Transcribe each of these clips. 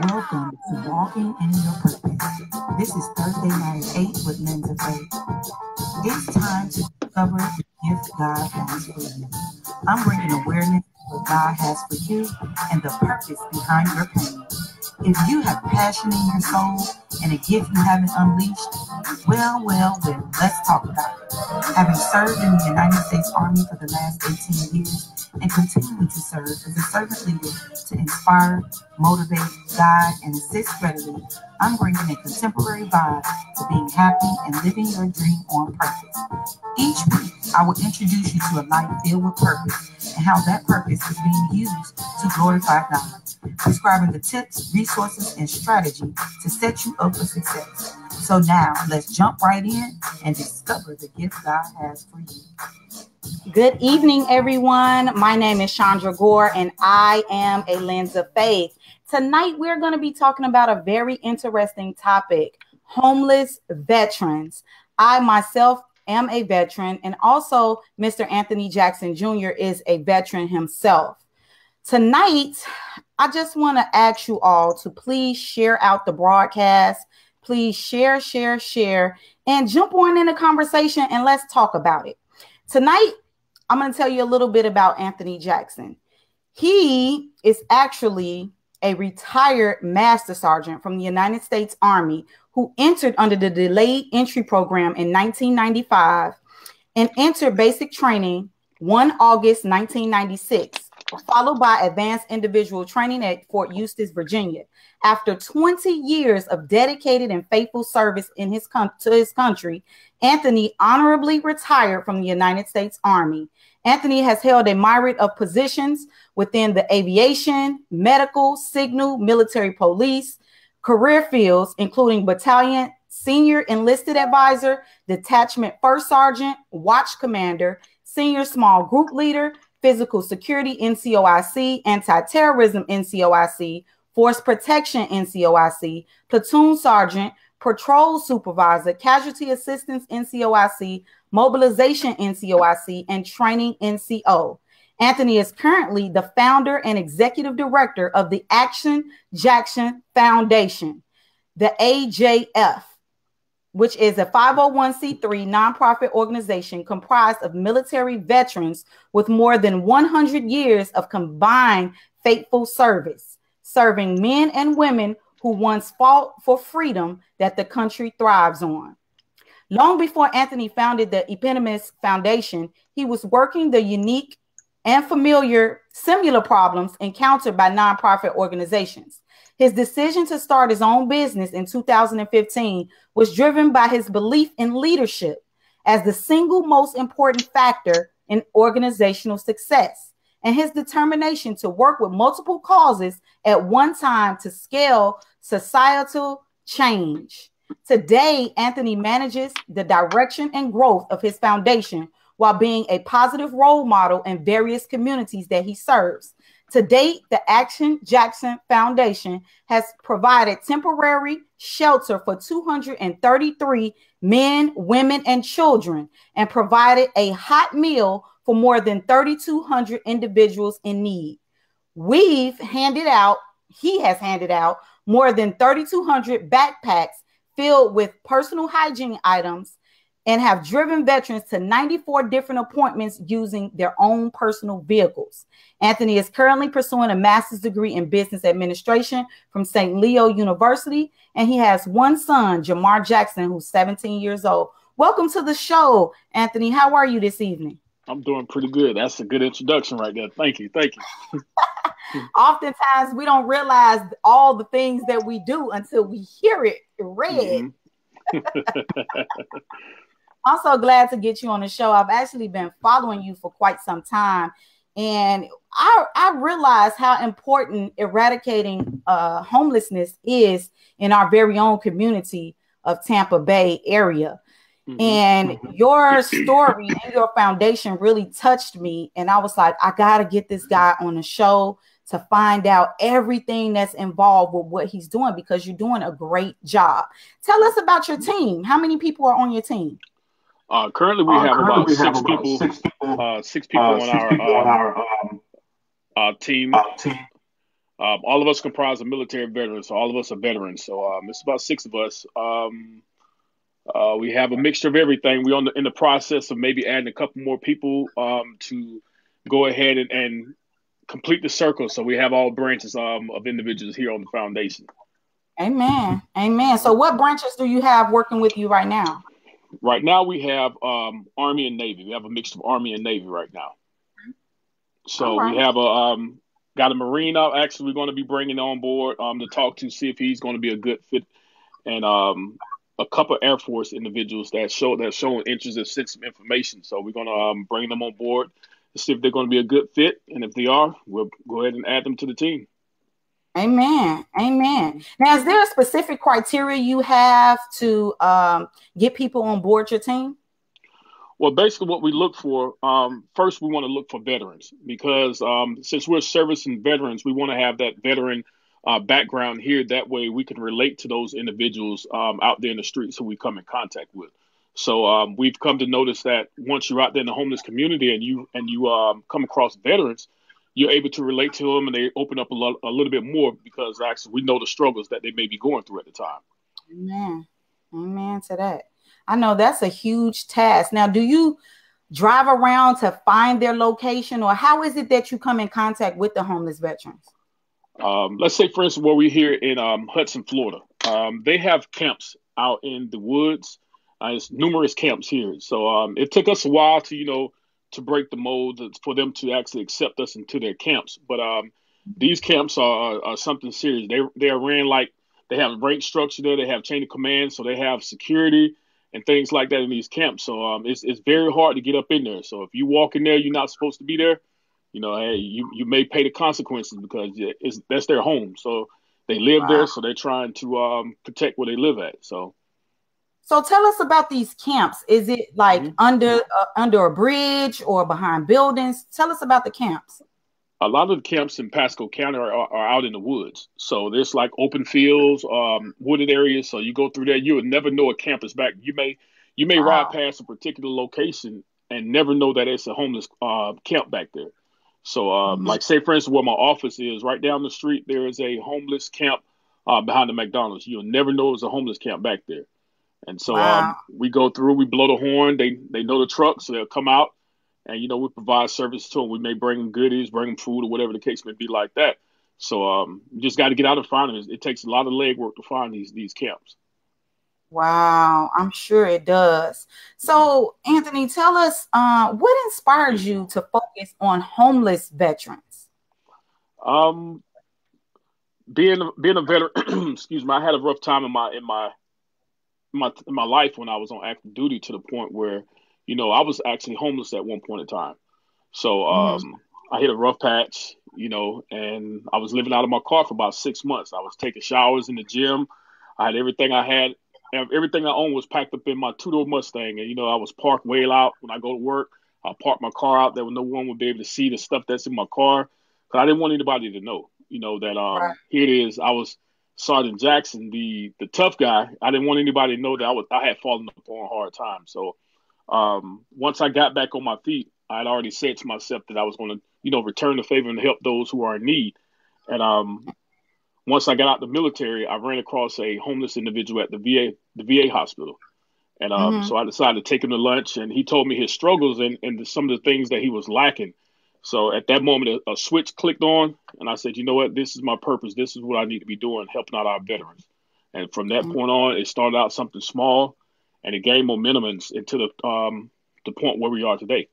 Welcome to Walking in Your Purpose. This is Thursday night at 8 with LensOfFaith. It's time to discover the gift God has for you. I'm bringing awareness to what God has for you and the purpose behind your pain. If you have passion in your soul and a gift you haven't unleashed, well, let's talk about it. Having served in the United States Army for the last 18 years and continuing to serve as a servant leader to inspire, motivate, guide, and assist readily, I'm bringing a contemporary vibe to being happy and living your dream on purpose. Each week, I will introduce you to a life filled with purpose and how that purpose is being used to glorify God, prescribing the tips, resources, and strategy to set you up for success. So now, let's jump right in and discover the gift God has for you. Good evening, everyone. My name is Chandra Gore, and I am a Lens of Faith. Tonight, we're going to be talking about a very interesting topic, homeless veterans. I myself am a veteran, and also Mr. Anthony Jackson Jr. is a veteran himself. Tonight, I just want to ask you all to please share out the broadcast. Please share, and jump on in the conversation, and let's talk about it. Tonight, I'm going to tell you a little bit about Anthony Jackson. He is actually a retired Master Sergeant from the United States Army who entered under the Delayed Entry Program in 1995 and entered basic training 1 August 1996, followed by advanced individual training at Fort Eustis, Virginia. After 20 years of dedicated and faithful service in to his country, Anthony honorably retired from the United States Army. Anthony has held a myriad of positions within the aviation, medical, signal, military police, career fields, including battalion, senior enlisted advisor, detachment first sergeant, watch commander, senior small group leader, physical security NCOIC, anti-terrorism NCOIC, force protection NCOIC, platoon sergeant, patrol supervisor, casualty assistance NCOIC, mobilization NCOIC, and training NCO. Anthony is currently the founder and executive director of the Action Jackson Foundation, the AJF, which is a 501c3 nonprofit organization comprised of military veterans with more than 100 years of combined faithful service, serving men and women who once fought for freedom that the country thrives on. Long before Anthony founded the Eponymous Foundation, he was working the unique and similar problems encountered by nonprofit organizations. His decision to start his own business in 2015 was driven by his belief in leadership as the single most important factor in organizational success, and his determination to work with multiple causes at one time to scale societal change. Today, Anthony manages the direction and growth of his foundation while being a positive role model in various communities that he serves. To date, the Action Jackson Foundation has provided temporary shelter for 233 men, women, and children, and provided a hot meal for more than 3,200 individuals in need. He has handed out more than 3,200 backpacks filled with personal hygiene items and have driven veterans to 94 different appointments using their own personal vehicles. Anthony is currently pursuing a master's degree in business administration from St. Leo University, and he has one son, Jamar Jackson, who's 17 years old. Welcome to the show, Anthony. How are you this evening? I'm doing pretty good. That's a good introduction right there. Thank you. Oftentimes, we don't realize all the things that we do until we hear it read. I'm so glad to get you on the show. I've actually been following you for quite some time, and I realize how important eradicating homelessness is in our very own community of Tampa Bay area. And your story and your foundation really touched me, and I was like, I gotta get this guy on the show to find out everything that's involved with what he's doing, because you're doing a great job. Tell us about your team. How many people are on your team? Currently, we have about six people on our team. All of us comprise of military veterans, so all of us are veterans. So it's about 6 of us. We have a mixture of everything. We're in the process of maybe adding a couple more people to go ahead and complete the circle. So we have all branches of individuals here on the foundation. Amen. Amen. So what branches do you have working with you right now? Right now we have Army and Navy. We have a mix of Army and Navy right now. So we have got a Marine out. Actually, we're going to be bringing on board to talk to, see if he's going to be a good fit, and a couple of Air Force individuals that showing interest and sent some information. So we're going to bring them on board to see if they're going to be a good fit, and if they are, we'll go ahead and add them to the team. Amen. Amen. Now, is there a specific criteria you have to get people on board your team? Well, basically what we look for, first we want to look for veterans, because since we're servicing veterans, we want to have that veteran background here. That way we can relate to those individuals out there in the streets who we come in contact with. So we've come to notice that once you're out there in the homeless community and you come across veterans, you're able to relate to them, and they open up a little bit more, because actually we know the struggles that they may be going through at the time. Amen. Amen to that. I know that's a huge task. Now, do you drive around to find their location, or how is it that you come in contact with the homeless veterans? Let's say, for instance, where we're here in Hudson, Florida, they have camps out in the woods. There's numerous camps here. So it took us a while to break the mold for them to actually accept us into their camps. But these camps are something serious. They are ran like they have rank structure there. They have chain of command, so they have security and things like that in these camps. So it's very hard to get up in there. So if you walk in there, you're not supposed to be there. Hey, you may pay the consequences, because that's their home. So they live there, so they're trying to protect where they live at. So tell us about these camps. Is it like under a bridge or behind buildings? Tell us about the camps. A lot of the camps in Pasco County are out in the woods. So there's like open fields, wooded areas. So you go through there, you would never know a camp is back. You may ride past a particular location and never know that it's a homeless camp back there. So like, say, for instance, where my office is, right down the street, there is a homeless camp behind the McDonald's. You'll never know it's a homeless camp back there. And so we go through, we blow the horn. They know the truck, so they'll come out. And, we provide service to them. We may bring them goodies, bring them food, or whatever the case may be like that. So you just got to get out and find them. It takes a lot of legwork to find these camps. Wow, I'm sure it does. So, Anthony, tell us what inspired you to focus on homeless veterans? Being a veteran, excuse me, I had a rough time in my life when I was on active duty, to the point where I was actually homeless at one point in time. So I hit a rough patch, and I was living out of my car for about 6 months. I was taking showers in the gym. I had everything I had. Everything I owned was packed up in my two-door Mustang. And, I was parked way out when I go to work. I parked my car out there where no one would be able to see the stuff that's in my car. Because I didn't want anybody to know, that here it is. I was Sergeant Jackson, the tough guy. I didn't want anybody to know that I had fallen upon a hard time. So once I got back on my feet, I had already said to myself that I was going to, return the favor and help those who are in need. And once I got out the military, I ran across a homeless individual at the VA hospital. And so I decided to take him to lunch, and he told me his struggles and some of the things that he was lacking. So at that moment, a switch clicked on, and I said, you know what, this is my purpose. This is what I need to be doing, helping out our veterans. And from that point on, it started out something small, and it gained momentum into the point where we are today.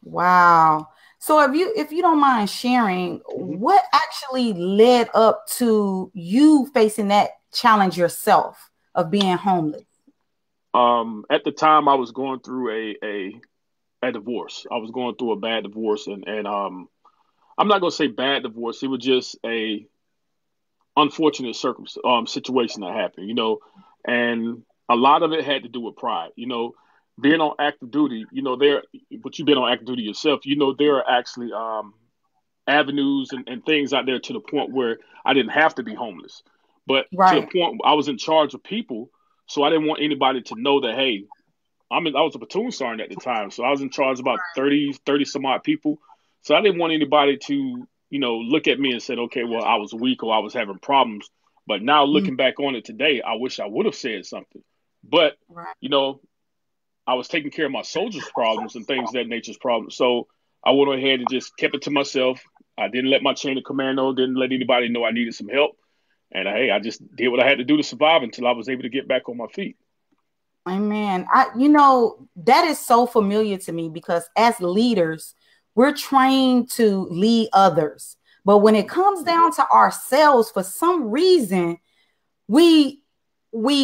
Wow. So if you don't mind sharing, what actually led up to you facing that challenge yourself of being homeless? At the time, I was going through a divorce. I was going through a bad divorce, and I'm not going to say bad divorce. It was just a unfortunate situation that happened, and a lot of it had to do with pride. Being on active duty, but you've been on active duty yourself, there are actually avenues and things out there to the point where I didn't have to be homeless. But to the point I was in charge of people, so I didn't want anybody to know that, hey, I was a platoon sergeant at the time, so I was in charge of about 30 some odd people. So I didn't want anybody to, look at me and said, okay, well, I was weak or I was having problems. But now looking back on it today, I wish I would have said something. But, Right. I was taking care of my soldiers' problems and things of that nature's problems. So I went ahead and just kept it to myself. I didn't let my chain of command know, didn't let anybody know I needed some help. And hey, I just did what I had to do to survive until I was able to get back on my feet. Amen. That is so familiar to me because as leaders, we're trained to lead others. But when it comes down to ourselves, for some reason, we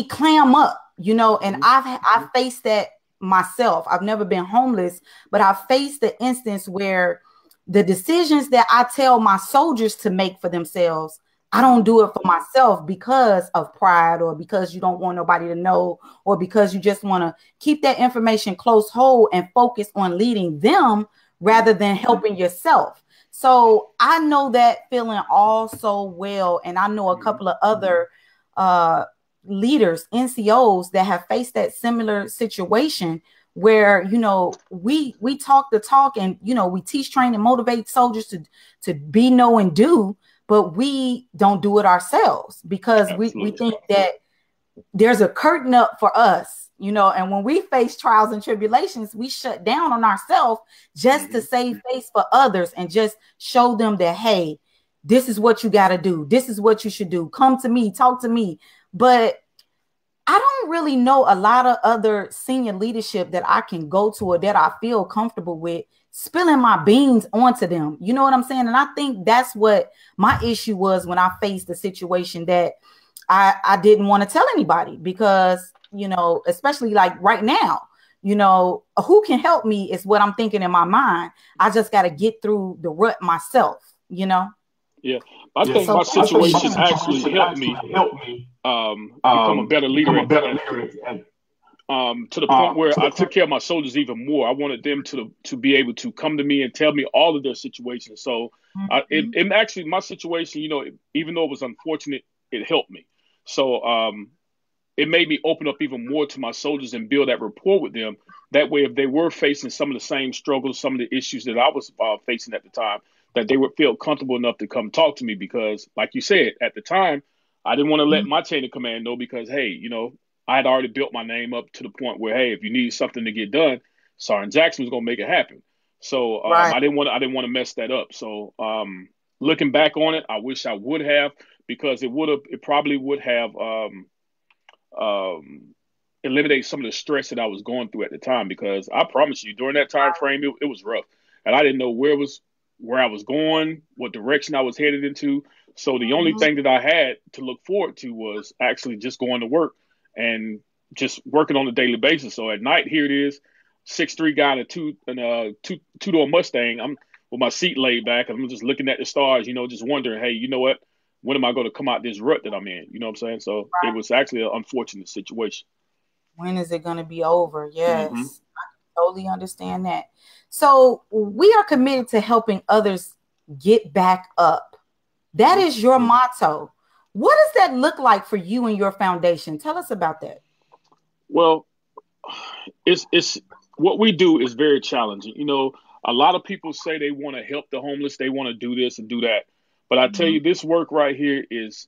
clam up, and I've faced that myself. I've never been homeless, but I've faced the instance where the decisions that I tell my soldiers to make for themselves, I don't do it for myself because of pride or because you don't want nobody to know or because you just want to keep that information close hold and focus on leading them rather than helping yourself. So I know that feeling all so well. And I know a couple of other leaders, NCOs that have faced that similar situation where, we talk the talk and, we teach, train, and motivate soldiers to be, know, and do, but we don't do it ourselves because we think that there's a curtain up for us, and when we face trials and tribulations, we shut down on ourselves just to save face for others and just show them that, hey, this is what you got to do. This is what you should do. Come to me, talk to me. But I don't really know a lot of other senior leadership that I can go to or that I feel comfortable with spilling my beans onto them. You know what I'm saying? And I think that's what my issue was when I faced the situation that I didn't want to tell anybody because, especially like right now, who can help me is what I'm thinking in my mind. I just got to get through the rut myself, Yeah. I think my situation actually helped me become a better leader to the point where I took care of my soldiers even more. I wanted them to be able to come to me and tell me all of their situations. So it actually, my situation, even though it was unfortunate, it helped me. So it made me open up even more to my soldiers and build that rapport with them. That way, if they were facing some of the same struggles, some of the issues that I was facing at the time, that they would feel comfortable enough to come talk to me because, like you said, at the time, I didn't want to let my chain of command know because, hey, I had already built my name up to the point where, hey, if you need something to get done, Sergeant Jackson was going to make it happen. So I didn't want to mess that up. So looking back on it, I wish I would have because it probably would have eliminated some of the stress that I was going through at the time. Because I promise you, during that time frame, it was rough, and I didn't know where I was going, what direction I was headed into. So the only thing that I had to look forward to was actually just going to work and just working on a daily basis. So at night, here it is, 6'3" guy in a two-door Mustang. I'm with my seat laid back. I'm just looking at the stars, just wondering, hey, you know what? When am I going to come out this rut that I'm in? You know what I'm saying? So it was actually an unfortunate situation. When is it going to be over? Yes, I totally understand that. So we are committed to helping others get back up. That is your motto. What does that look like for you and your foundation? Tell us about that. Well, it's what we do is very challenging. A lot of people say they want to help the homeless. They want to do this and do that. But I tell you, this work right here is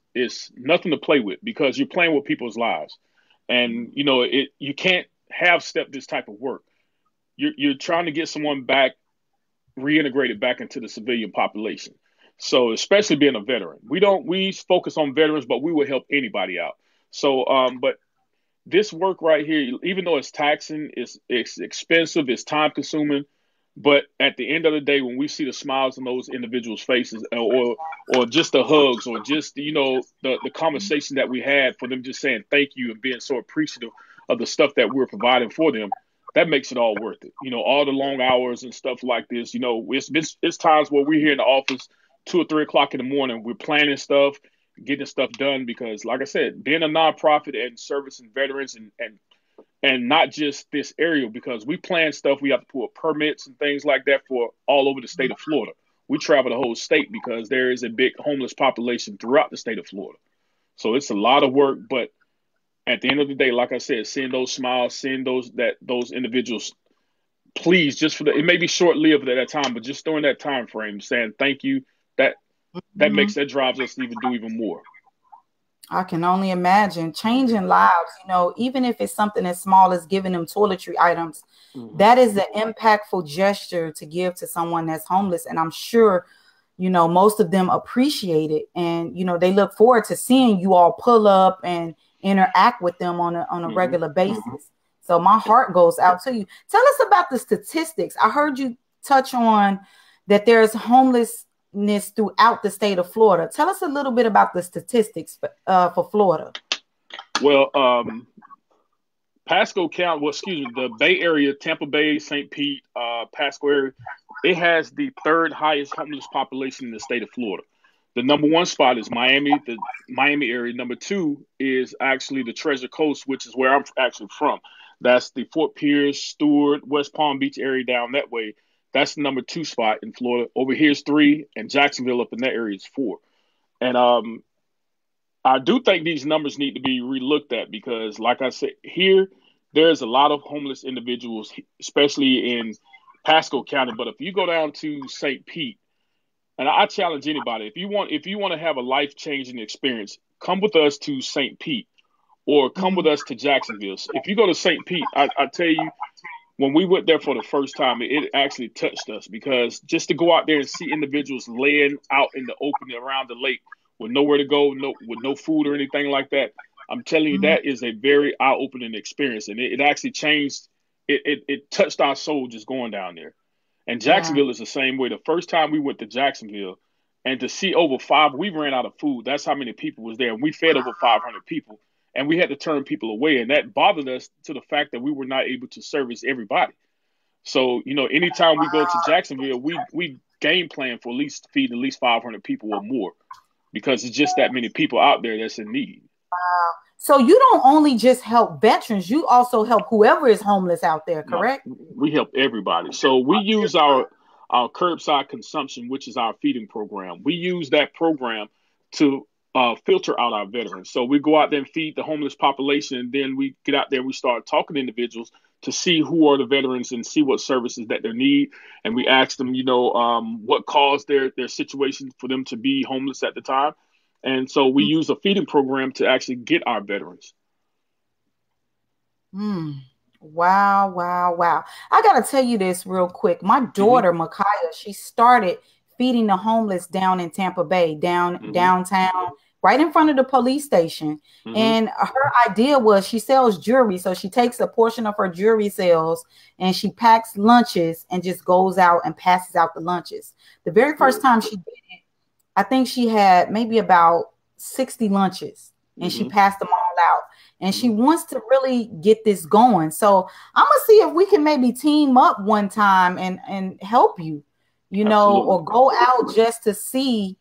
nothing to play with because you're playing with people's lives. And, you can't half step this type of work. You're trying to get someone back, reintegrated back into the civilian population. So especially being a veteran, we focus on veterans, but we will help anybody out. So, but this work right here, even though it's taxing, it's expensive, it's time consuming. But at the end of the day, when we see the smiles on those individuals' faces or just the hugs or just, the conversation that we had for them just saying thank you and being so appreciative of the stuff that we're providing for them, that makes it all worth it. All the long hours and stuff like this, it's times where we're here in the office 2 or 3 o'clock in the morning. We're planning stuff, getting stuff done because, like I said, being a nonprofit and servicing veterans and not just this area, because we plan stuff. We have to pull permits and things like that for all over the state of Florida. We travel the whole state because there is a big homeless population throughout the state of Florida. So it's a lot of work. But at the end of the day, like I said, seeing those smiles, seeing those individuals, please, just it may be short lived at that time, but just during that time frame, saying thank you, that Mhm. makes that drives us to do even more. I can only imagine changing lives, even if it's something as small as giving them toiletry items. That is an impactful gesture to give to someone that's homeless. And I'm sure, most of them appreciate it. And, they look forward to seeing you all pull up and interact with them on a regular basis. So my heart goes out to you. Tell us about the statistics. I heard you touch on that there's homelessness throughout the state of Florida. Tell us a little bit about the statistics for Florida. Well, Pasco County, the Bay Area, Tampa Bay, St. Pete, Pasco area, it has the third highest homeless population in the state of Florida. The number one spot is Miami, the Miami area. Number two is actually the Treasure Coast, which is where I'm actually from. That's the Fort Pierce, Stewart, West Palm Beach area down that way. That's the number two spot in Florida. Over here is 3, and Jacksonville up in that area is 4. And I do think these numbers need to be relooked at because, like I said, here there's a lot of homeless individuals, especially in Pasco County. But if you go down to St. Pete, and I challenge anybody, if you want to have a life-changing experience, come with us to St. Pete or come with us to Jacksonville. If you go to St. Pete, I tell you, when we went there for the first time, it actually touched us because just to go out there and see individuals laying out in the open around the lake with nowhere to go, with no food or anything like that, I'm telling you, that is a very eye-opening experience. And it actually changed, it touched our soul just going down there. And Jacksonville is the same way. The first time we went to Jacksonville and to see we ran out of food. That's how many people was there. And we fed over 500 people. And we had to turn people away. And that bothered us to the fact that we were not able to service everybody. So, anytime we go to Jacksonville, we game plan for feeding at least 500 people or more because it's just that many people out there that's in need. Wow. So you don't only just help veterans, you also help whoever is homeless out there, correct? No, we help everybody. So we use our curbside consumption, which is our feeding program. We use that program to filter out our veterans. So we go out there and feed the homeless population, and then we get out there and we start talking to individuals to see who are the veterans and see what services that they need. And we ask them, what caused their situation for them to be homeless at the time. And so we use a feeding program to actually get our veterans. Wow. I got to tell you this real quick. My daughter, Micaiah, she started feeding the homeless down in Tampa Bay, downtown, right in front of the police station. And her idea was she sells jewelry. So she takes a portion of her jewelry sales and she packs lunches and just goes out and passes out the lunches. The very first time she did it, I think she had maybe about 60 lunches and she passed them all out. And she wants to really get this going. So I'm going to see if we can maybe team up one time and help you, or go out just to see.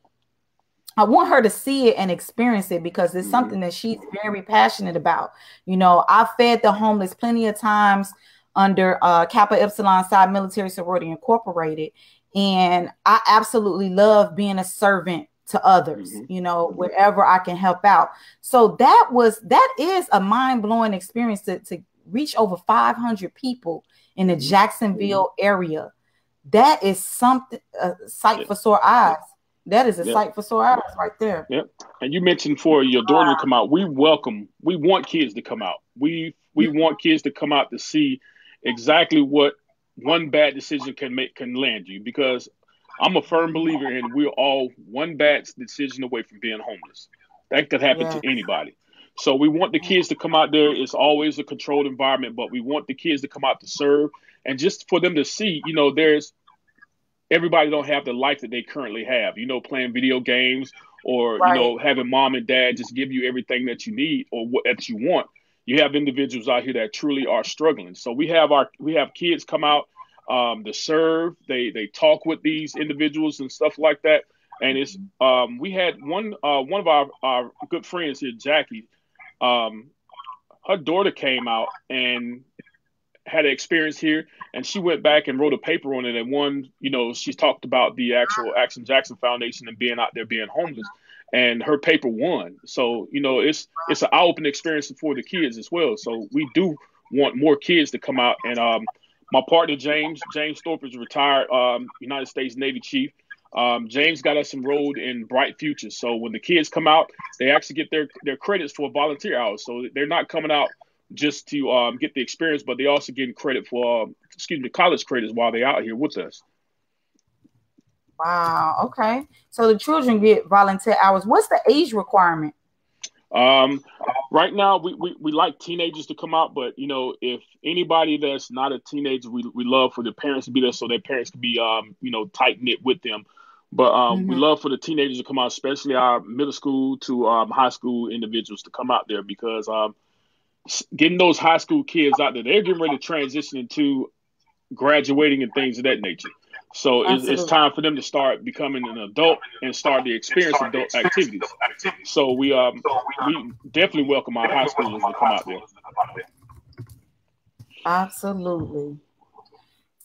I want her to see it and experience it because it's something that she's very passionate about. I fed the homeless plenty of times under Kappa Epsilon Psi Military Sorority Incorporated. And I absolutely love being a servant to others, wherever I can help out. So that is a mind-blowing experience to reach over 500 people in the Jacksonville area. That is something, a sight for sore eyes. That is a sight for sore eyes right there. Yep. And you mentioned for your daughter to come out. We want kids to come out. We want kids to come out to see exactly what one bad decision can land you, because I'm a firm believer in we're all one bad decision away from being homeless. That could happen to anybody. So we want the kids to come out there. It's always a controlled environment, but we want the kids to come out to serve and just for them to see, everybody don't have the life that they currently have, playing video games or, having mom and dad just give you everything that you need or that you want. You have individuals out here that truly are struggling. So we have kids come out to serve. They talk with these individuals and stuff like that. And it's we had one of our good friends here, Jackie. Her daughter came out and had an experience here, and she went back and wrote a paper on it. And she talked about the actual Action Jackson Foundation and being out there being homeless. And her paper won. So, it's an eye-opening experience for the kids as well. So we do want more kids to come out. And my partner, James Thorpe, is a retired United States Navy chief. James got us enrolled in Bright Futures. So when the kids come out, they actually get their credits for volunteer hours. So they're not coming out just to get the experience, but they also getting credit for, college credits while they're out here with us. Wow. Okay. So the children get volunteer hours. What's the age requirement? Right now, we like teenagers to come out, but if anybody that's not a teenager, we love for the parents to be there so their parents can be tight knit with them. But we love for the teenagers to come out, especially our middle school to high school individuals to come out there, because getting those high school kids out there, they're getting ready to transition into graduating and things of that nature. So it's time for them to start becoming an adult and start to experience adult activities. So we definitely welcome our high schoolers to come out there. Absolutely.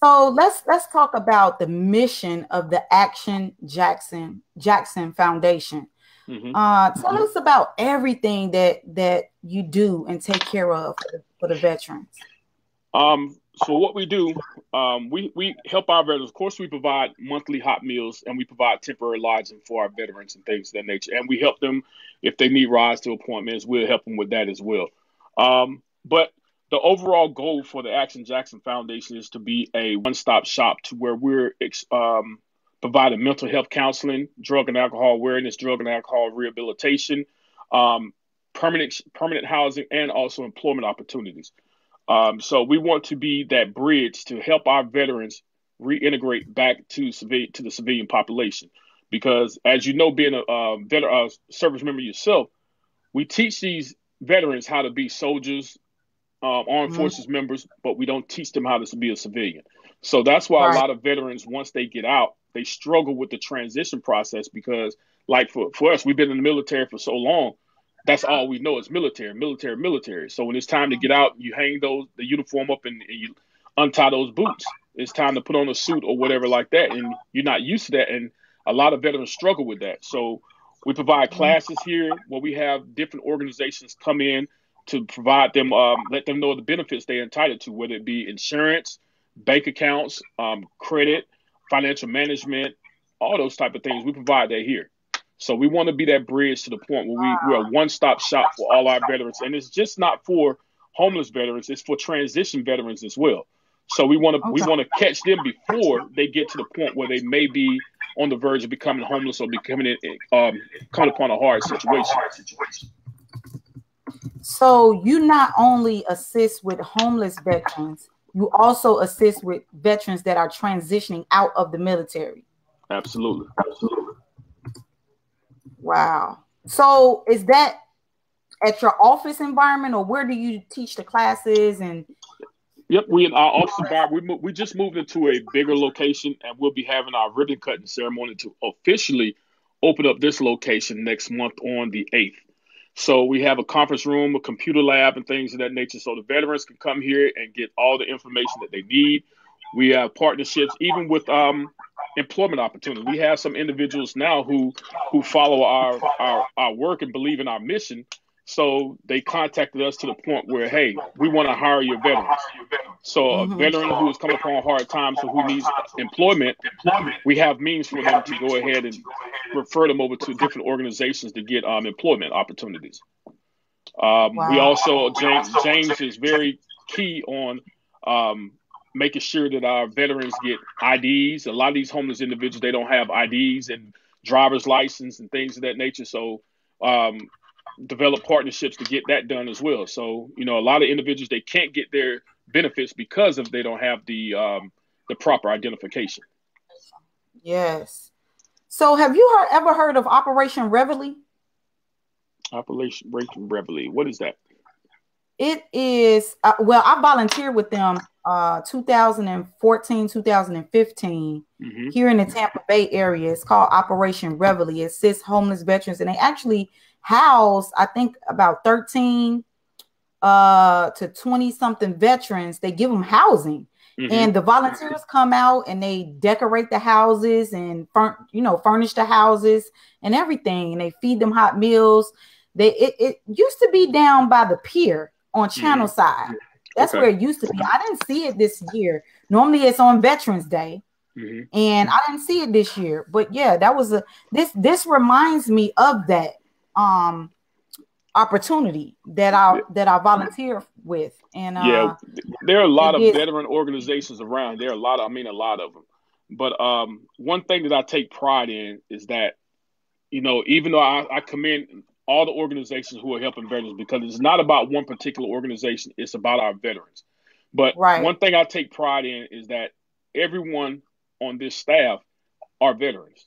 So let's talk about the mission of the Action Jackson Foundation. Tell us about everything that you do and take care of for the veterans. So what we do, we help our veterans. Of course, we provide monthly hot meals and we provide temporary lodging for our veterans and things of that nature. And we help them if they need rides to appointments. We'll help them with that as well. But the overall goal for the Action Jackson Foundation is to be a one-stop shop to where we're providing mental health counseling, drug and alcohol awareness, drug and alcohol rehabilitation, permanent housing, and also employment opportunities. So we want to be that bridge to help our veterans reintegrate back to the civilian population. Because as you know, being a service member yourself, we teach these veterans how to be soldiers, armed forces members, but we don't teach them how to be a civilian. So that's why a lot of veterans, once they get out, they struggle with the transition process because, like for us, we've been in the military for so long. That's all we know is military. So when it's time to get out, you hang the uniform up and you untie those boots. It's time to put on a suit or whatever like that. And you're not used to that. And a lot of veterans struggle with that. So we provide classes here where we have different organizations come in to provide them, let them know the benefits they're entitled to, whether it be insurance, bank accounts, credit, financial management, all those type of things. We provide that here. So we want to be that bridge to the point where we're a one-stop shop for all our veterans. And it's just not for homeless veterans. It's for transition veterans as well. So we want to catch them before they get to the point where they may be on the verge of becoming homeless or coming upon a hard situation. So you not only assist with homeless veterans, you also assist with veterans that are transitioning out of the military. Absolutely. Wow. So is that at your office environment, or where do you teach the classes? And yep, we in our office environment. We just moved into a bigger location, and we'll be having our ribbon cutting ceremony to officially open up this location next month on the 8th. So we have a conference room, a computer lab, and things of that nature, so the veterans can come here and get all the information that they need. We have partnerships, even with employment opportunity. We have some individuals now who follow our work and believe in our mission. So they contacted us to the point where, hey, we want to hire your veterans. So a veteran who is coming upon hard times or who needs employment, we have means for them to go ahead and refer them over to different organizations to get employment opportunities. We also, James is very key on making sure that our veterans get IDs. A lot of these homeless individuals, they don't have IDs and driver's license and things of that nature. So develop partnerships to get that done as well. So, a lot of individuals, they can't get their benefits because they don't have the proper identification. Yes. So have you ever heard of Operation Reveille? Operation Reveille. What is that? It is, I volunteered with them 2014, 2015 here in the Tampa Bay area. It's called Operation Reveille. It assists homeless veterans, and they actually house, I think, about 13 to 20 something veterans. They give them housing, and the volunteers come out and they decorate the houses and furnish the houses and everything, and they feed them hot meals. It used to be down by the pier on Channel Side. That's where it used to be. I didn't see it this year. Normally it's on Veterans Day. And I didn't see it this year. But yeah, that was this reminds me of that opportunity that I volunteer with. And there are a lot of veteran organizations around. There are a lot of them. But one thing that I take pride in is that, even though I commend all the organizations who are helping veterans, because it's not about one particular organization, it's about our veterans. But one thing I take pride in is that everyone on this staff are veterans.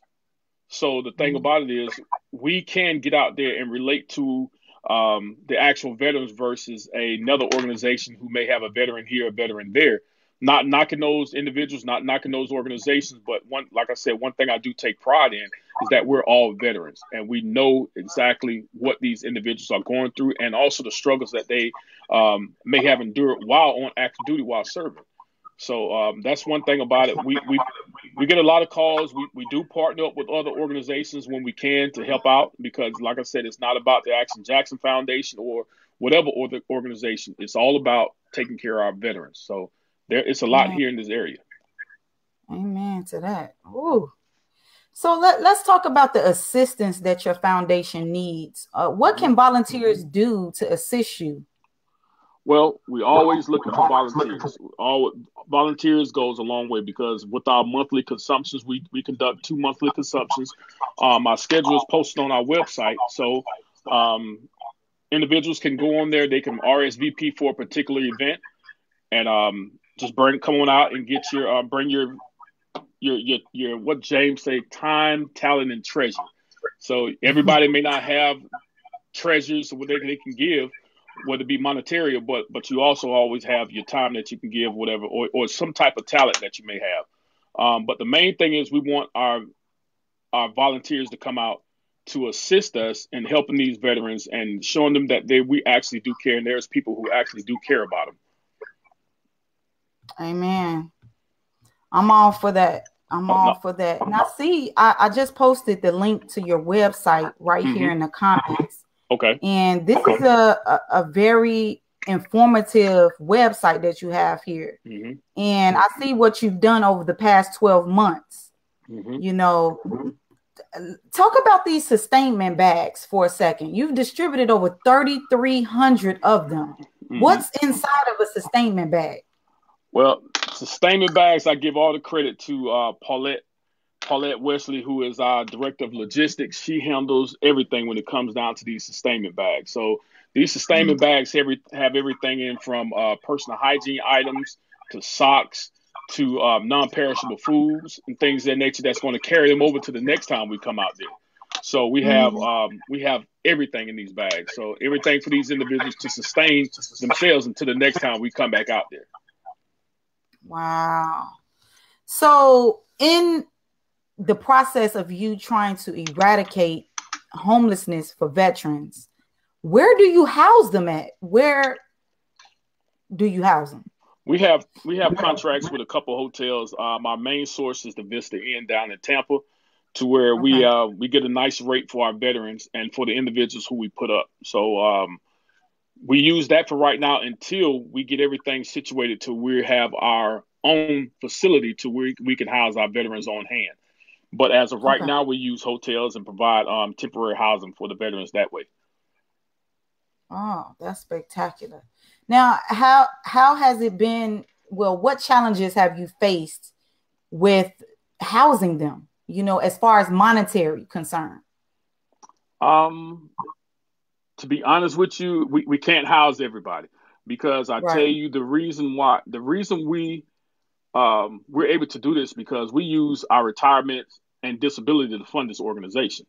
So the thing about it is we can get out there and relate to the actual veterans versus another organization who may have a veteran here, a veteran there. Not knocking those individuals, not knocking those organizations, but like I said, one thing I do take pride in is that we're all veterans and we know exactly what these individuals are going through and also the struggles that they may have endured while on active duty while serving. So that's one thing about it. We get a lot of calls. We do partner up with other organizations when we can to help out because, like I said, it's not about the Action Jackson Foundation or whatever other organization. It's all about taking care of our veterans. So it's a lot here in this area. Amen to that. Ooh. So let's talk about the assistance that your foundation needs. What can volunteers do to assist you? Well, we always looking for volunteers. Volunteers goes a long way because with our monthly consumptions, we conduct 2 monthly consumptions. Our schedule is posted on our website. So individuals can go on there. They can RSVP for a particular event and just come on out and get bring your what James say, time, talent, and treasure. So everybody may not have treasures what they can give, whether it be monetary, but you also always have your time that you can give, whatever, or some type of talent that you may have. But the main thing is we want our volunteers to come out to assist us in helping these veterans and showing them that we actually do care, and there's people who actually do care about them. Amen. I'm all for that. All for that. Now, see, I just posted the link to your website right here in the comments. Okay. And this is a very informative website that you have here. And I see what you've done over the past 12 months. Talk about these sustainment bags for a second. You've distributed over 3,300 of them. What's inside of a sustainment bag? Well, sustainment bags, I give all the credit to Paulette Wesley, who is our director of logistics. She handles everything when it comes down to these sustainment bags. So these sustainment bags have everything in from personal hygiene items to socks to non-perishable foods and things of that nature that's going to carry them over to the next time we come out there. So we have everything in these bags. So everything for these individuals to sustain themselves until the next time we come back out there. Wow. So in the process of you trying to eradicate homelessness for veterans, where do you house them at? Where do you house them? We have contracts with a couple of hotels. Our main source is the Vista Inn down in Tampa, to where we get a nice rate for our veterans and for the individuals who we put up. So we use that for right now until we get everything situated to we have our own facility to where we can house our veterans on hand. But as of right now, we use hotels and provide temporary housing for the veterans that way. Oh, that's spectacular. Now, how has it been? Well, what challenges have you faced with housing them, as far as monetary concern? To be honest with you, we can't house everybody because I tell you the reason we're able to do this because we use our retirement and disability to fund this organization.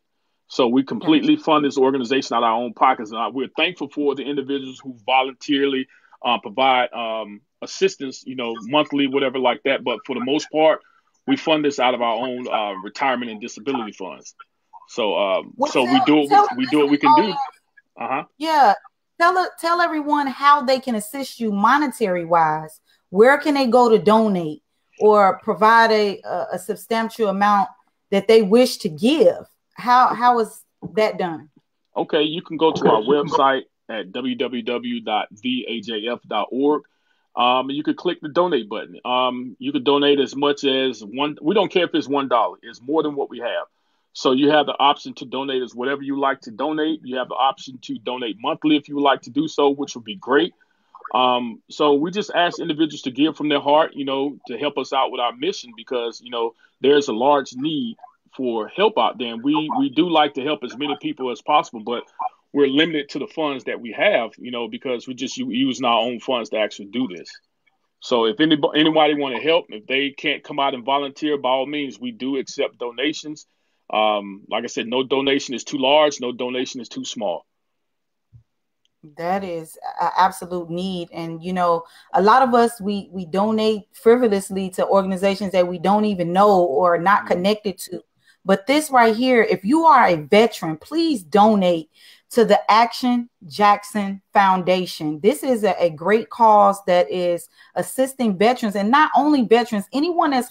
So we completely fund this organization out of our own pockets. And we're thankful for the individuals who voluntarily provide assistance, monthly, whatever like that. But for the most part, we fund this out of our own retirement and disability funds. So we do what we can do. Yeah. Tell everyone how they can assist you monetary wise. Where can they go to donate or provide a substantial amount that they wish to give? How is that done? Okay, you can go to our website at www.vajf.org. You could click the donate button. You could donate as much as one. We don't care if it's $1. It's more than what we have. So you have the option to donate as whatever you like to donate. You have the option to donate monthly if you would like to do so, which would be great. So we just ask individuals to give from their heart, to help us out with our mission, because, there's a large need for help out there. And we do like to help as many people as possible, but we're limited to the funds that we have, because we're just using our own funds to actually do this. So if anybody want to help, if they can't come out and volunteer, by all means, we do accept donations. Like I said, no donation is too large. No donation is too small. That is an absolute need. And, a lot of us, we donate frivolously to organizations that we don't even know or are not connected to. But this right here, if you are a veteran, please donate to the Action Jackson Foundation. This is a great cause that is assisting veterans, and not only veterans, anyone that's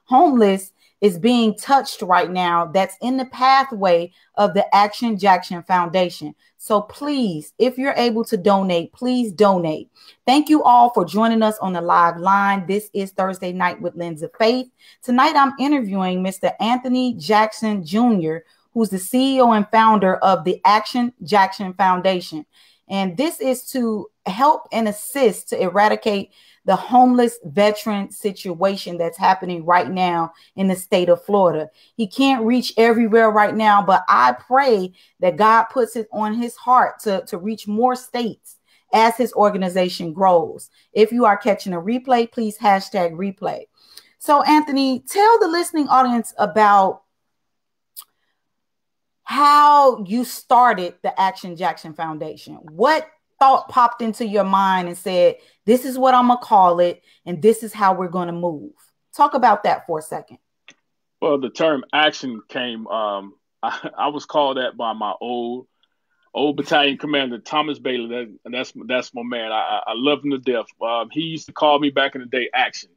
homeless is being touched right now that's in the pathway of the Action Jackson Foundation. So please, if you're able to donate, please donate. Thank you all for joining us on the live line. This is Thursday Night with Lens of Faith. Tonight, I'm interviewing Mr. Anthony Jackson Jr., who's the CEO and founder of the Action Jackson Foundation. And this is to help and assist to eradicate the homeless veteran situation that's happening right now in the state of Florida. He can't reach everywhere right now, but I pray that God puts it on his heart to reach more states as his organization grows. If you are catching a replay, please hashtag replay. So, Anthony, tell the listening audience about how you started the Action Jackson Foundation. What thought popped into your mind and said, this is what I'm going to call it, and this is how we're going to move? Talk about that for a second. Well, the term action came, I was called that by my old battalion commander, Thomas Bailey. That's my man. I love him to death. He used to call me back in the day Action.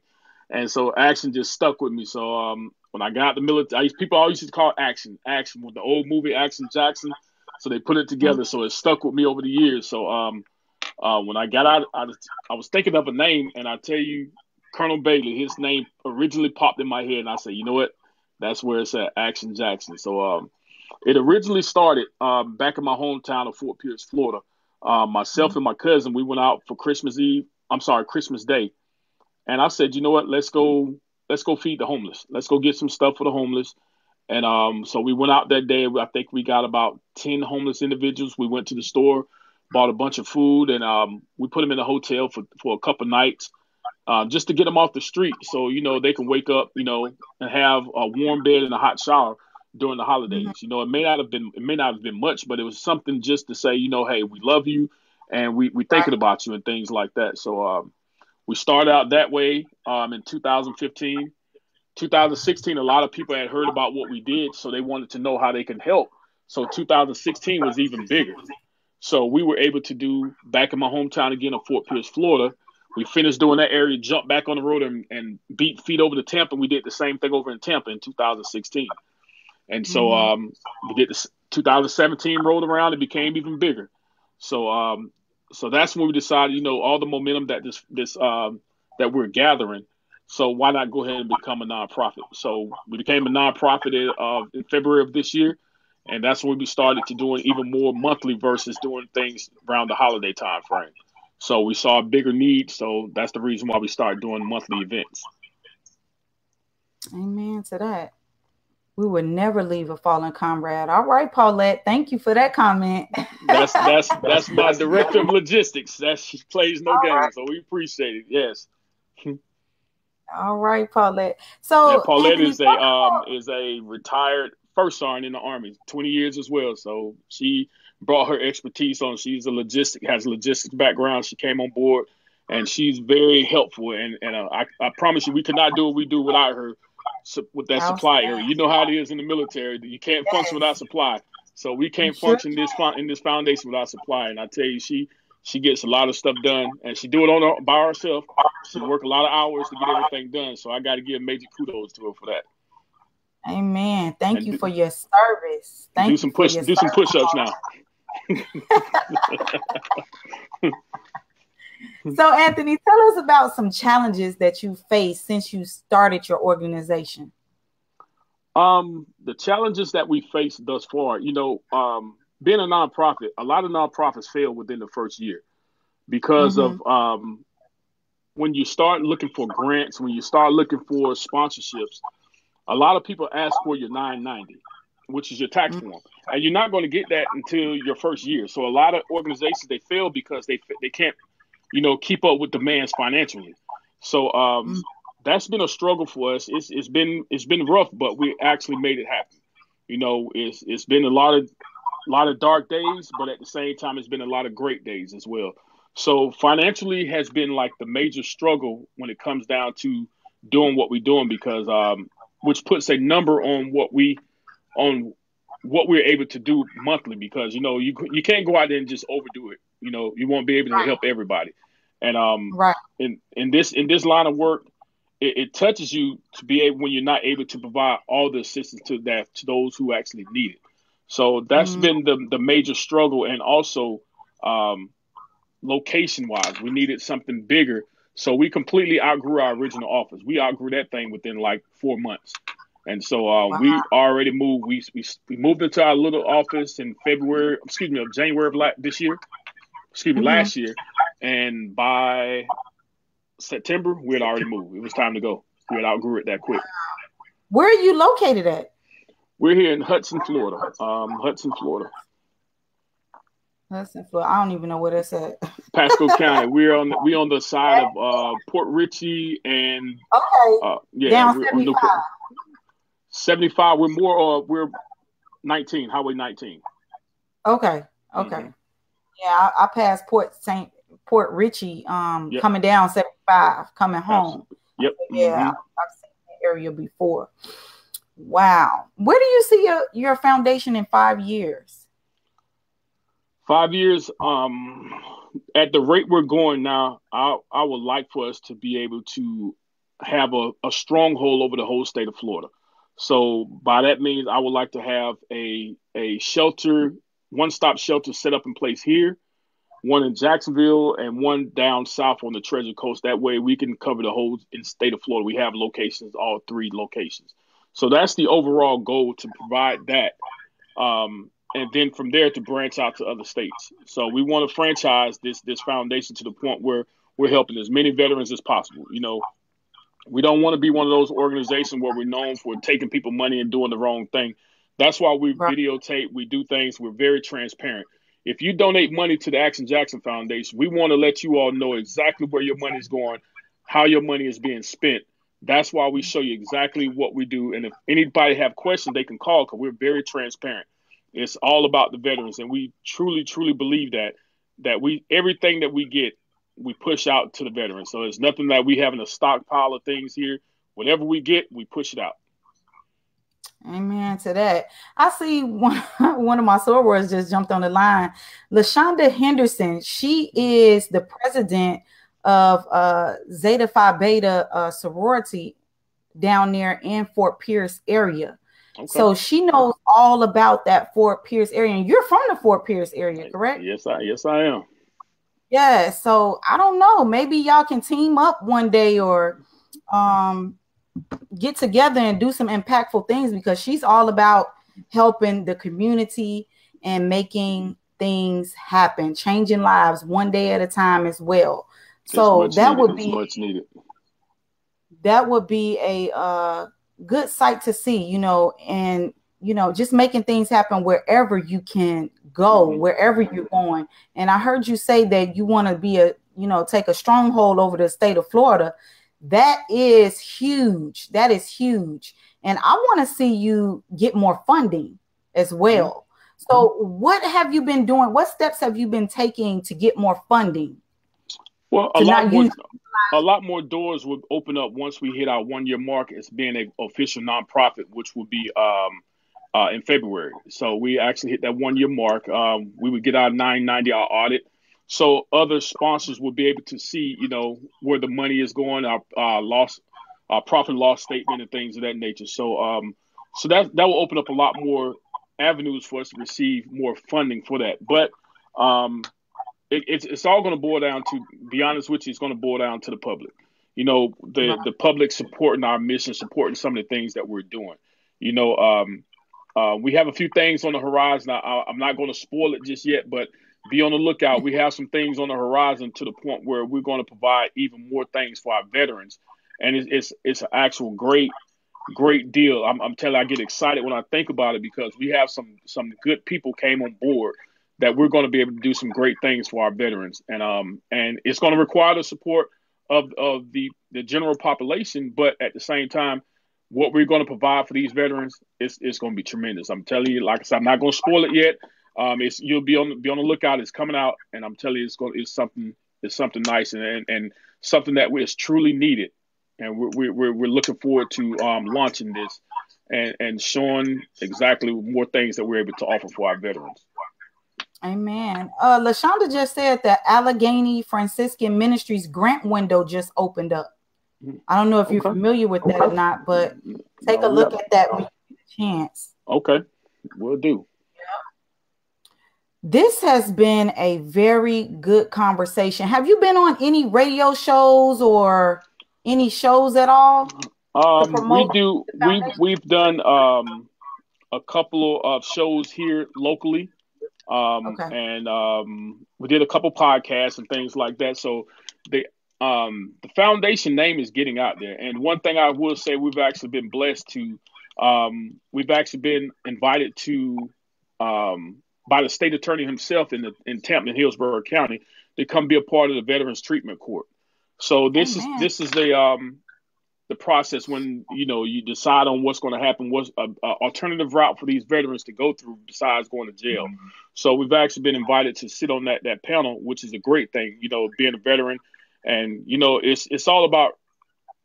And so Action just stuck with me. So when I got out the military, people always used to call it Action with the old movie Action Jackson. So they put it together. So it stuck with me over the years. So when I got out, I was thinking of a name, and I tell you, Colonel Bailey, his name originally popped in my head, and I said, you know what? That's where it's at, Action Jackson. So it originally started back in my hometown of Fort Pierce, Florida. Myself and my cousin, we went out for Christmas Day. And I said, you know what? Let's go feed the homeless. Let's go get some stuff for the homeless. And so we went out that day. I think we got about 10 homeless individuals. We went to the store, bought a bunch of food, and we put them in a hotel for a couple nights just to get them off the street. So, they can wake up, and have a warm bed and a hot shower during the holidays. It may not have been much, but it was something just to say, hey, we love you and we thinking about you and things like that. So we started out that way in 2015. 2016, a lot of people had heard about what we did, so they wanted to know how they can help. So 2016 was even bigger. So we were able to do back in my hometown again of Fort Pierce, Florida. We finished doing that area, jumped back on the road and beat feet over to Tampa. We did the same thing over in Tampa in 2016. And so we did this 2017 rolled around, it became even bigger. So so that's when we decided, all the momentum that that we're gathering. So why not go ahead and become a nonprofit? So we became a nonprofit in February of this year. And that's when we started to doing even more monthly versus doing things around the holiday time frame. So we saw a bigger need. So that's the reason why we started doing monthly events. Amen to that. We would never leave a fallen comrade. All right, Paulette. Thank you for that comment. That's my director of logistics. She plays no games. So we appreciate it. Yes. All right, Paulette. So Paulette is a retired first sergeant in the Army, 20 years as well. So she brought her expertise on. She's has a logistics background. She came on board, and she's very helpful. And I promise you, we could not do what we do without her with that supply area. You know how it is in the military. You can't function without supply. So we can't function in this foundation without supply. And I tell you, she gets a lot of stuff done, and she do it by herself. She work a lot of hours to get everything done. So I got to give major kudos to her for that. Amen. Thank you for your service. Do some push-ups now. So, Anthony, tell us about some challenges that you faced since you started your organization. The challenges that we faced thus far, being a nonprofit, a lot of nonprofits fail within the first year because of when you start looking for grants, when you start looking for sponsorships, a lot of people ask for your 990, which is your tax form, and you're not going to get that until your first year. So a lot of organizations, they fail because they can't, keep up with demands financially. So that's been a struggle for us. It's been rough, but we actually made it happen. It's been a lot of dark days, but at the same time, it's been a lot of great days as well. So financially has been like the major struggle when it comes down to doing what we're doing, because which puts a number on what we're able to do monthly, because you can't go out there and just overdo it. You won't be able to help everybody. And in this line of work, it touches you to be able, when you're not able to provide all the assistance to those who actually need it. So that's been the major struggle. And also location wise, we needed something bigger. So we completely outgrew our original office. We outgrew that thing within like 4 months. And so we already moved. We moved into our little office in January of last year. And by September, we had already moved. It was time to go. We had outgrew it that quick. Where are you located at? We're here in Hudson, Florida. Hudson, Florida. I don't even know where that's at. Pasco County. We're on the side of Port Richey and down 75. 75. We're 19, Highway 19. Okay. Yeah, I passed Port Richey coming down 75, coming home. Yep. Yeah, I've seen the area before. Wow. Where do you see your foundation in 5 years? 5 years, at the rate we're going now, I would like for us to be able to have a stronghold over the whole state of Florida. So by that means, I would like to have a shelter, one-stop shelter set up in place here, one in Jacksonville, and one down south on the Treasure Coast. That way we can cover the whole state of Florida. We have locations, all 3 locations. So that's the overall goal, to provide that. And then from there to branch out to other states. So we want to franchise this foundation to the point where we're helping as many veterans as possible. We don't want to be one of those organizations where we're known for taking people money and doing the wrong thing. That's why we videotape, we do things, we're very transparent. If you donate money to the Action Jackson Foundation, we want to let you all know exactly where your money is going, how your money is being spent. That's why we show you exactly what we do. And if anybody have questions, they can call, because we're very transparent. It's all about the veterans, and we truly, truly believe that everything that we get, we push out to the veterans. So it's nothing that we have in a stockpile of things here. Whatever we get, we push it out. Amen to that. I see one of my sorors just jumped on the line. LaShonda Henderson, she is the president of Zeta Phi Beta sorority down there in Fort Pierce area. Okay. So she knows all about that Fort Pierce area. And you're from the Fort Pierce area, correct? Yes, I am. Yeah. So I don't know. Maybe y'all can team up one day, or get together and do some impactful things, because she's all about helping the community and making things happen, changing lives one day at a time as well. So that would be much needed. That would be a good sight to see, and just making things happen wherever you can go, wherever you're going. And I heard you say that you want to be take a stronghold over the state of Florida. That is huge. And I want to see you get more funding as well. So what have you been doing? What steps have you been taking to get more funding? Well, a lot more doors would open up once we hit our 1 year mark as being an official nonprofit, which will be in February. So we actually hit that 1 year mark. We would get our 990, our audit. So other sponsors will be able to see, where the money is going, our profit and loss statement and things of that nature. So so that will open up a lot more avenues for us to receive more funding for that. But it's all going to boil down to, be honest with you, it's going to boil down to the public. You know, the public supporting our mission, supporting some of the things that we're doing. You know, we have a few things on the horizon. I'm not going to spoil it just yet, but be on the lookout. We have some things on the horizon to the point where we're going to provide even more things for our veterans. And it's an actual great deal. I'm telling you, I get excited when I think about it, because we have some good people came on board that we're going to be able to do some great things for our veterans. And it's going to require the support of the general population. But at the same time, what we're going to provide for these veterans is going to be tremendous. I'm telling you, like I said, I'm not going to spoil it yet. You'll be on the lookout. It's coming out, and I'm telling you, it's something nice and something that is truly needed. And we're looking forward to launching this and showing exactly more things that we're able to offer for our veterans. Amen. LaShonda just said that Allegheny Franciscan Ministries grant window just opened up. I don't know if you're familiar with that or not, but take a look at that when you get a chance. Okay, will do. This has been a very good conversation. Have you been on any radio shows or any shows at all? We've done a couple of shows here locally. And we did a couple podcasts and things like that. So the foundation name is getting out there. And one thing I will say, we've actually been blessed to, we've actually been invited to, by the state attorney himself in Tempton, Hillsborough County, to come be a part of the Veterans Treatment Court. So this is the process when, you know, you decide on what's going to happen, what's an alternative route for these veterans to go through besides going to jail. Mm-hmm. So we've actually been invited to sit on that panel, which is a great thing, you know, being a veteran. And, you know, it's all about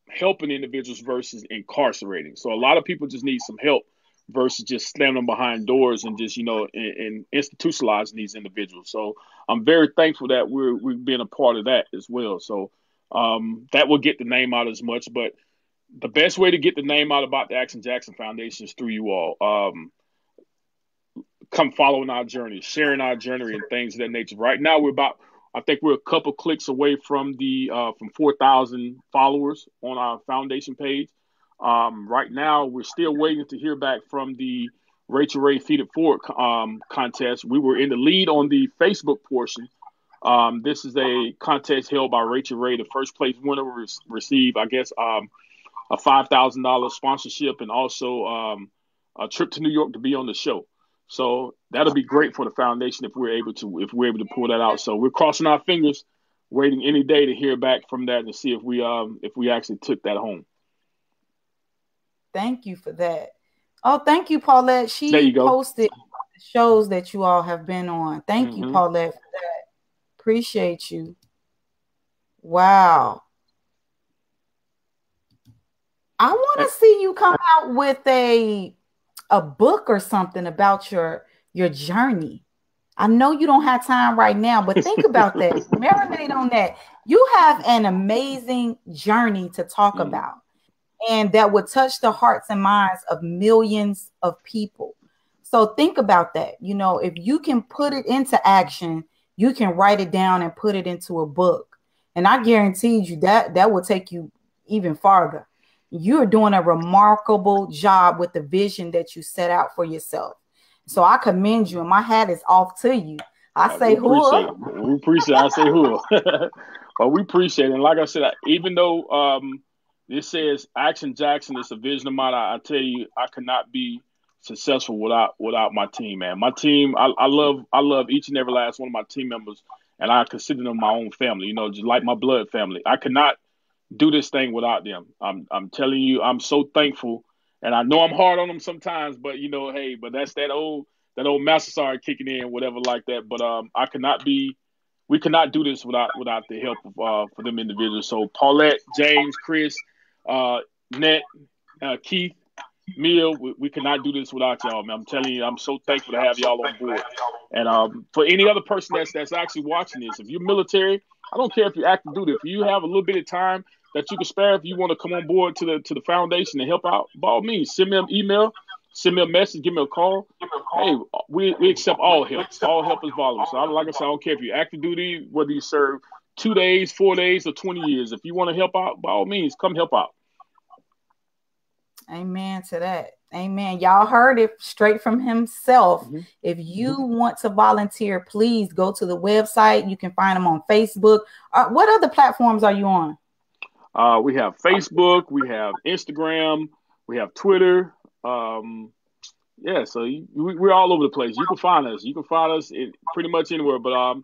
helping individuals versus incarcerating. So a lot of people just need some help versus just slamming them behind doors and just, you know, and institutionalizing these individuals. So I'm very thankful that we've been a part of that as well. So that will get the name out as much, but the best way to get the name out about the Action Jackson Foundation is through you all. Come following our journey, sharing our journey and things of that nature. Right now, I think we're a couple clicks away from from 4,000 followers on our foundation page. Right now, we're still waiting to hear back from the Rachel Ray Feed It Forward contest. We were in the lead on the Facebook portion. This is a contest held by Rachel Ray. The first place winner will receive, I guess, a $5,000 sponsorship and also a trip to New York to be on the show. So that'll be great for the foundation if we're able to pull that out. So we're crossing our fingers, waiting any day to hear back from that and see if we actually took that home. Thank you for that. Oh, thank you, Paulette. She posted the shows that you all have been on. Thank you, Paulette, for that. Appreciate you. Wow. I want to see you come out with a book or something about your journey. I know you don't have time right now, but think about that. Marinate on that. You have an amazing journey to talk about, and that would touch the hearts and minds of millions of people. So think about that. You know, if you can put it into action, you can write it down and put it into a book. And I guarantee you that will take you even farther. You're doing a remarkable job with the vision that you set out for yourself. So I commend you, and my hat is off to you. I say who? We appreciate it. I say who. But we appreciate it. And like I said, even though this says Action Jackson is a vision of mine, I tell you, I could not be successful without my team, man. My team, I love each and every last one of my team members, and I consider them my own family, you know, just like my blood family. I could not do this thing without them. I'm telling you, I'm so thankful, and I know I'm hard on them sometimes, but you know, hey, but that's that old master sergeant kicking in, whatever like that. But we could not do this without the help of for them individuals. So Paulette, James, Chris, Nett, Keith, Mia, we cannot do this without y'all, man. I'm telling you, I'm so thankful to have y'all on board. And for any other person that's actually watching this, if you're military, I don't care if you're active duty, if you have a little bit of time that you can spare, if you want to come on board to the foundation and help out, by all means, send me an email, send me a message, give me a call. hey, we accept all help. All help is valuable. So like I said, I don't care if you're active duty, whether you serve 2 days, 4 days, or 20 years. If you want to help out, by all means, come help out. Amen to that. Amen. Y'all heard it straight from himself. Mm-hmm. If you want to volunteer, please go to the website. You can find him on Facebook. What other platforms are you on? We have Facebook, we have Instagram, we have Twitter. Yeah, so we're all over the place. You can find us. You can find us pretty much anywhere. But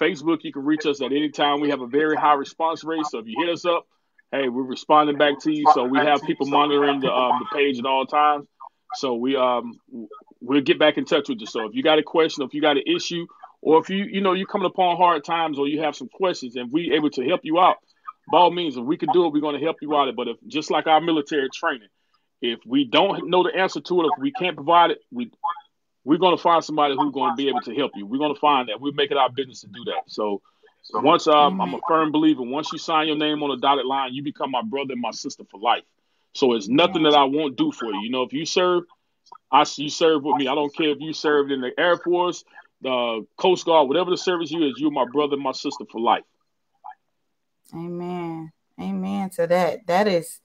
Facebook, you can reach us at any time. We have a very high response rate. So if you hit us up, hey, we're responding back to you. So we have people monitoring the page at all times. So we'll get back in touch with you. So if you got a question, if you got an issue, or if you're coming upon hard times, or you have some questions, and we're able to help you out, by all means, if we can do it, we're going to help you out. But if just like our military training, if we don't know the answer to it, if we can't provide it, we're going to find somebody who's going to be able to help you. We're going to find that. We'll make it our business to do that. So once I'm a firm believer, once you sign your name on a dotted line, you become my brother and my sister for life. So it's nothing that I won't do for you. If you serve, you serve with me. I don't care if you served in the Air Force, the Coast Guard, whatever the service you is, you're my brother and my sister for life. Amen. Amen to that. That is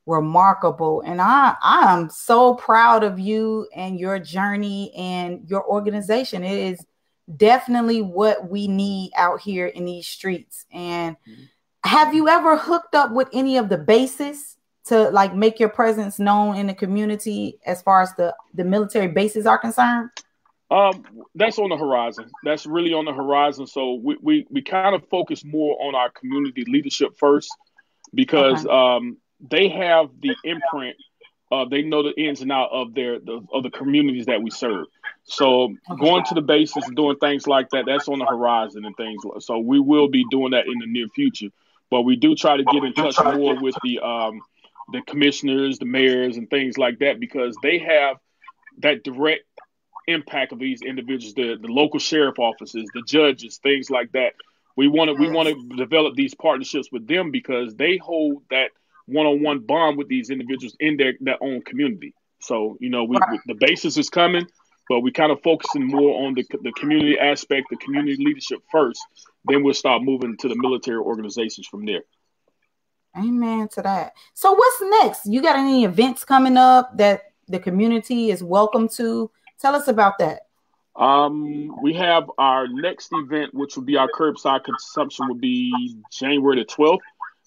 remarkable. And I am so proud of you and your journey and your organization. It is definitely what we need out here in these streets. And have you ever hooked up with any of the bases to like make your presence known in the community as far as the military bases are concerned? That's on the horizon. That's really on the horizon. So we kind of focus more on our community leadership first, because they have the imprint. They know the ins and outs of the communities that we serve. So going to the bases and doing things like that, that's on the horizon and things. So we will be doing that in the near future. But we do try to get in touch more with the commissioners, the mayors, and things like that, because they have that direct impact of these individuals, the local sheriff offices, the judges, things like that. We want to develop these partnerships with them, because they hold that one-on-one bond with these individuals in their own community. So, the basis is coming, but we kind of focusing more on the community aspect, the community leadership first. Then we'll start moving to the military organizations from there. Amen to that. So what's next? You got any events coming up that the community is welcome to? Tell us about that. We have our next event, which will be our curbside consumption, will be January the 12th.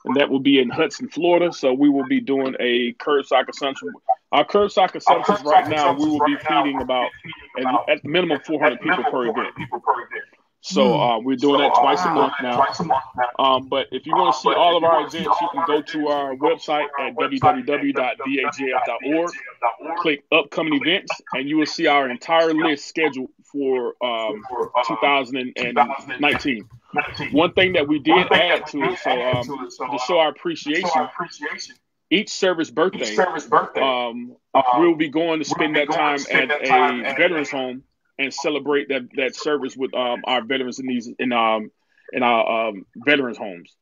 And that will be in Hudson, Florida. So we will be doing a curbside consumption. Our curbside consumptions right now, we will be feeding about at minimum 400 people per event. So we're doing that twice a month now. But if you want to see all of our events, you can go to our website at www.bajf.org, click upcoming events, and you will see our entire list scheduled for 2019. One thing that we did add to it, to show our appreciation, each service birthday, we'll be going to spend that time at a veterans home and celebrate that service with our veterans in our veterans homes.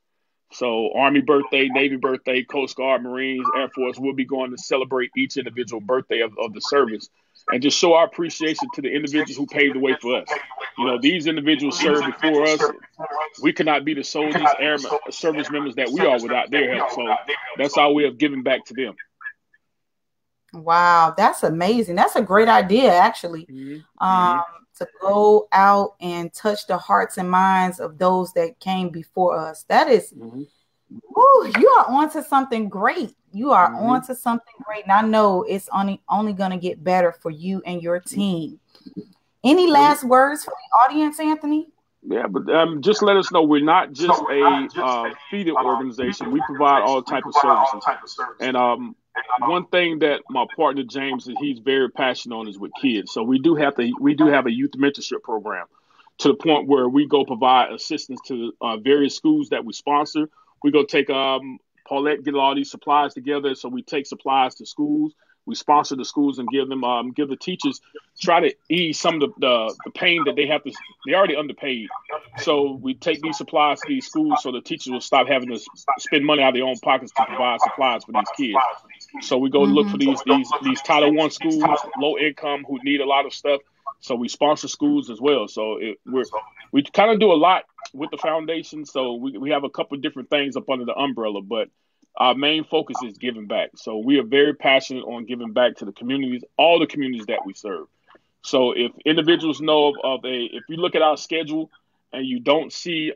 So Army birthday, Navy birthday, Coast Guard, Marines, Air Force, we'll be going to celebrate each individual birthday of the service, and just show our appreciation to the individuals who paved the way for us. These individuals served before us. We could not be the soldiers, airmen, service members that we are without their help. So that's our way of giving back to them. Wow, that's amazing. That's a great idea, actually, to go out and touch the hearts and minds of those that came before us. That is, you are onto something great. You are onto something great. And I know it's only going to get better for you and your team. Any last words for the audience, Anthony? Yeah, but just let us know we're not just a feeder organization. We provide all type of services. And one thing that my partner James, he's very passionate on, is with kids. So we do have a youth mentorship program, to the point where we go provide assistance to various schools that we sponsor. We go take Paulette, get all these supplies together. So we take supplies to schools. We sponsor the schools and give the teachers, try to ease some of the pain that they have to. They're already underpaid. So we take these supplies to these schools so the teachers will stop having to spend money out of their own pockets to provide supplies for these kids. So we go look for these Title I schools, low income, who need a lot of stuff. So we sponsor schools as well. So we kind of do a lot with the foundation. So we have a couple of different things up under the umbrella, but our main focus is giving back. So we are very passionate on giving back to the communities, all the communities that we serve. So if individuals know if you look at our schedule and you don't see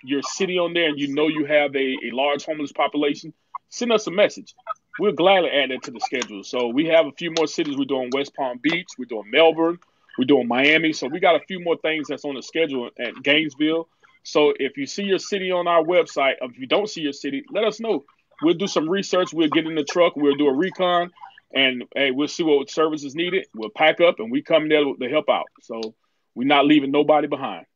your city on there and you know you have a large homeless population, send us a message. We'll gladly add that to the schedule. So we have a few more cities. We're doing West Palm Beach. We're doing Melbourne. We're doing Miami. So we got a few more things that's on the schedule at Gainesville. So if you see your city on our website, if you don't see your city, let us know. We'll do some research. We'll get in the truck. We'll do a recon. And hey, we'll see what services needed. We'll pack up and we come there to help out. So we're not leaving nobody behind.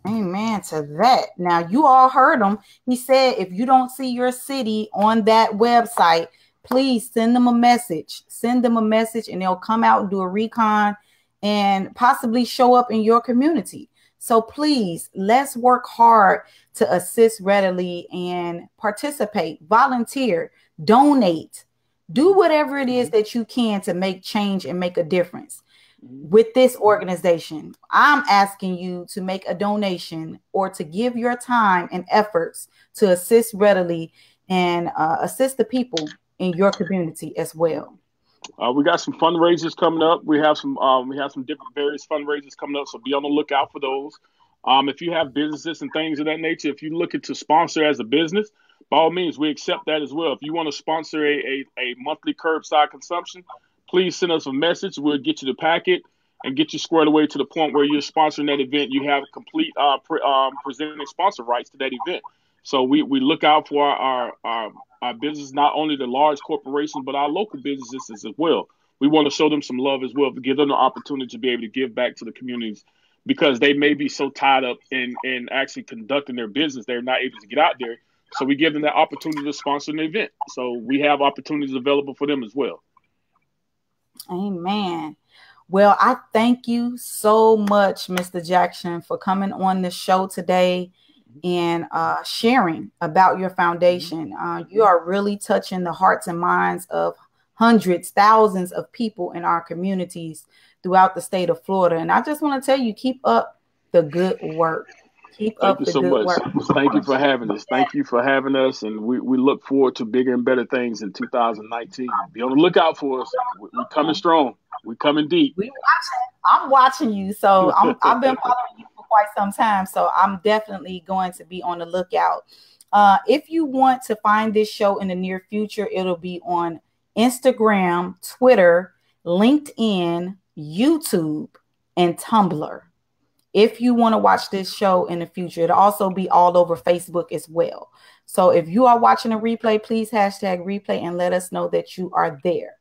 Amen to that. Now, you all heard him. He said, if you don't see your city on that website, please send them a message. Send them a message and they'll come out and do a recon and possibly show up in your community. So please, let's work hard to assist readily and participate, volunteer, donate, do whatever it is that you can to make change and make a difference. With this organization, I'm asking you to make a donation or to give your time and efforts to assist readily and assist the people in your community as well. We got some fundraisers coming up. We have some different various fundraisers coming up, so be on the lookout for those. If you have businesses and things of that nature, if you're looking to sponsor as a business, by all means, we accept that as well. If you want to sponsor a monthly curbside consumption, please send us a message. We'll get you the packet and get you squared away to the point where you're sponsoring that event. You have complete presenting sponsor rights to that event. So we look out for our business, not only the large corporations, but our local businesses as well. We want to show them some love as well, to give them the opportunity to be able to give back to the communities, because they may be so tied up in actually conducting their business, they're not able to get out there. So we give them that opportunity to sponsor an event. So we have opportunities available for them as well. Amen. Well, I thank you so much, Mr. Jackson, for coming on the show today and sharing about your foundation. You are really touching the hearts and minds of hundreds, thousands of people in our communities throughout the state of Florida. And I just want to tell you, keep up the good work. Thank you so much. Thank you for having us. Thank you for having us. And we look forward to bigger and better things in 2019. Be on the lookout for us. We're coming strong. We're coming deep. I'm watching you. So I've been following you for quite some time. So I'm definitely going to be on the lookout. If you want to find this show in the near future, it'll be on Instagram, Twitter, LinkedIn, YouTube, and Tumblr. If you want to watch this show in the future, it'll also be all over Facebook as well. So if you are watching a replay, please hashtag replay and let us know that you are there.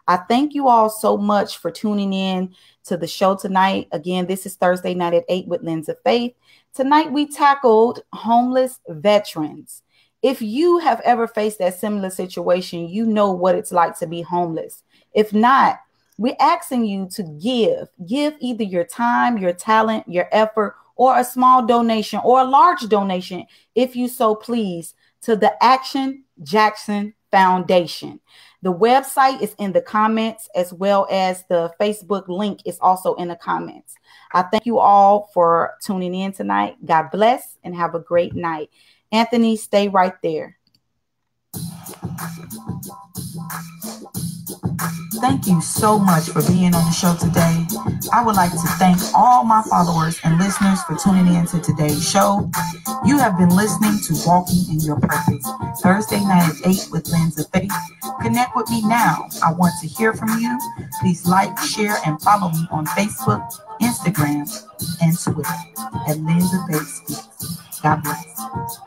I thank you all so much for tuning in to the show tonight. Again, this is Thursday night at 8 with Lens of Faith. Tonight, we tackled homeless veterans. If you have ever faced that similar situation, you know what it's like to be homeless. If not, we're asking you to give either your time, your talent, your effort, or a small donation or a large donation, if you so please, to the Action Jackson Foundation. The website is in the comments, as well as the Facebook link is also in the comments. I thank you all for tuning in tonight. God bless and have a great night. Anthony, stay right there. Thank you so much for being on the show today. I would like to thank all my followers and listeners for tuning in to today's show. You have been listening to Walking in Your Purpose, Thursday night at 8 with Lens of Faith. Connect with me now. I want to hear from you. Please like, share, and follow me on Facebook, Instagram, and Twitter at Lens of Faith Speaks. God bless.